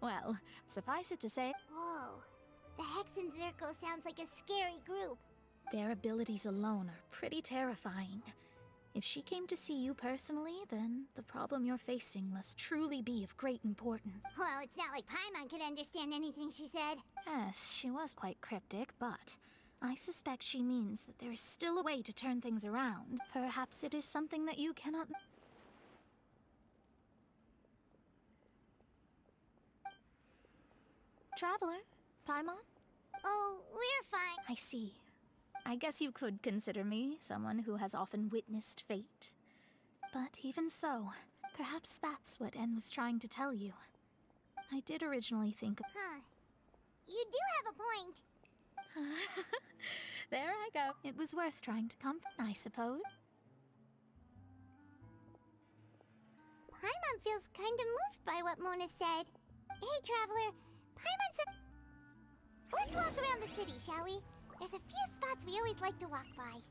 well, suffice it to say... Whoa. The Hexen Circle sounds like a scary group. Their abilities alone are pretty terrifying. If she came to see you personally, then the problem you're facing must truly be of great importance. Well, it's not like Paimon could understand anything she said. Yes, she was quite cryptic, but I suspect she means that there is still a way to turn things around. Perhaps it is something that you cannot... Traveler, Paimon? Oh, we're fine. I see. I guess you could consider me someone who has often witnessed fate. But even so, perhaps that's what N was trying to tell you. I did originally think of... You do have a point. There I go. It was worth trying to comfort, I suppose. Paimon feels kinda moved by what Mona said. Hey, Traveler, Paimon said... Let's walk around the city, shall we? There's a few spots we always like to walk by.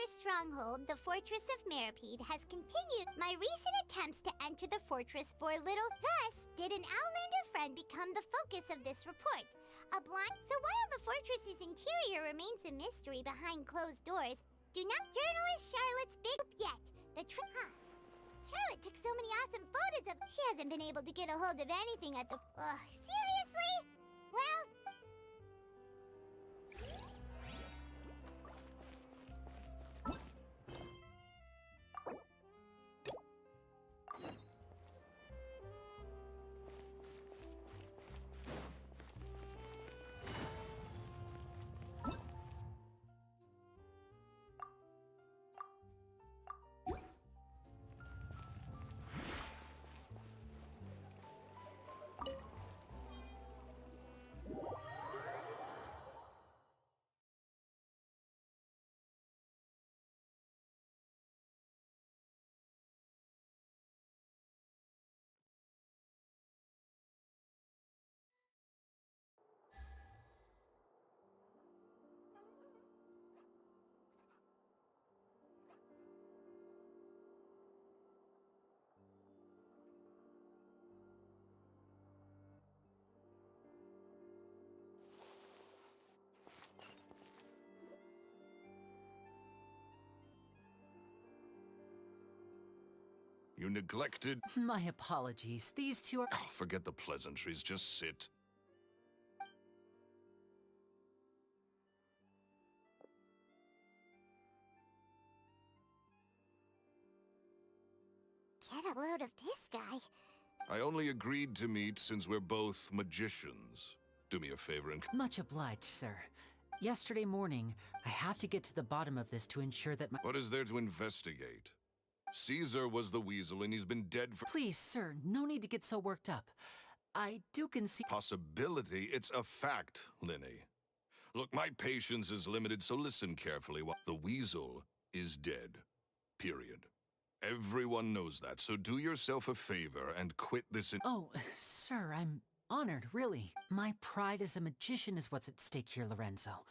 stronghold, the Fortress of Meripede, has continued. My recent attempts to enter the fortress bore little. Thus, did an Outlander friend become the focus of this report? So while the fortress's interior remains a mystery behind closed doors, do not journalist Charlotte's big yet. Charlotte took so many awesome photos of. She hasn't been able to get a hold of anything at the. Seriously? Well. You neglected. My apologies. These two are. Oh, forget the pleasantries. Just sit. Get a load of this guy. I only agreed to meet since we're both magicians. Do me a favor and. Much obliged, sir. Yesterday morning, I have to get to the bottom of this to ensure that my. What is there to investigate? Caesar was the weasel and he's been dead for. Please, sir, no need to get so worked up. I do concede. Possibility? It's a fact, Linny. Look, my patience is limited, so listen carefully. The weasel is dead. Period. Everyone knows that, so do yourself a favor and quit this in. Oh, sir, I'm honored, really. My pride as a magician is what's at stake here, Lorenzo.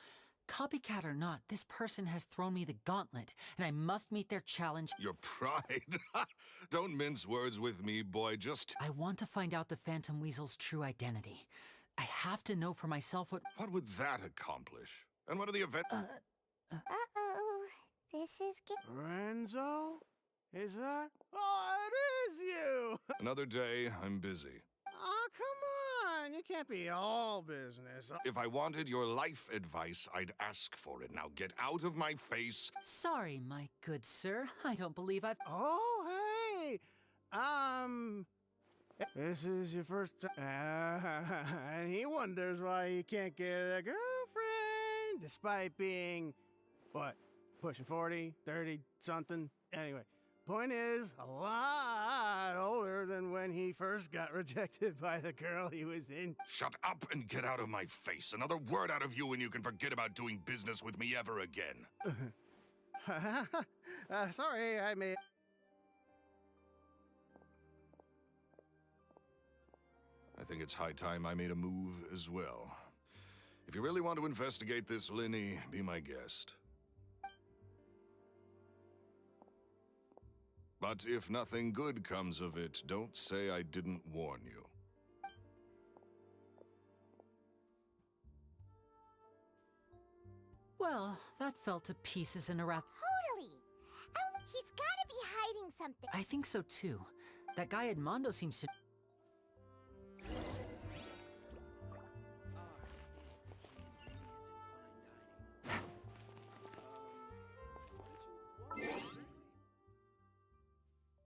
Copycat or not, this person has thrown me the gauntlet, and I must meet their challenge. Your pride? Don't mince words with me, boy, just... I want to find out the Phantom Weasel's true identity. I have to know for myself what... What would that accomplish? And what are the events? Uh-oh. This is Lorenzo? Is that? Oh, it is you! Another day, I'm busy. Oh, come on! You can't be all business. If I wanted your life advice, I'd ask for it. Now get out of my face. Sorry, my good sir. I don't believe I've... Oh, hey! This is your first time. And he wonders why he can't get a girlfriend, despite being, what, pushing 40, 30, something? Anyway. Point is, a lot older than when he first got rejected by the girl he was in. Shut up and get out of my face. Another word out of you and you can forget about doing business with me ever again. Sorry, I may... I think it's high time I made a move as well. If you really want to investigate this, Linny, be my guest. But if nothing good comes of it, don't say I didn't warn you. Well, that fell to pieces in a wrath. Totally. Oh, he's gotta be hiding something. I think so too. That guy Edmondo seems to...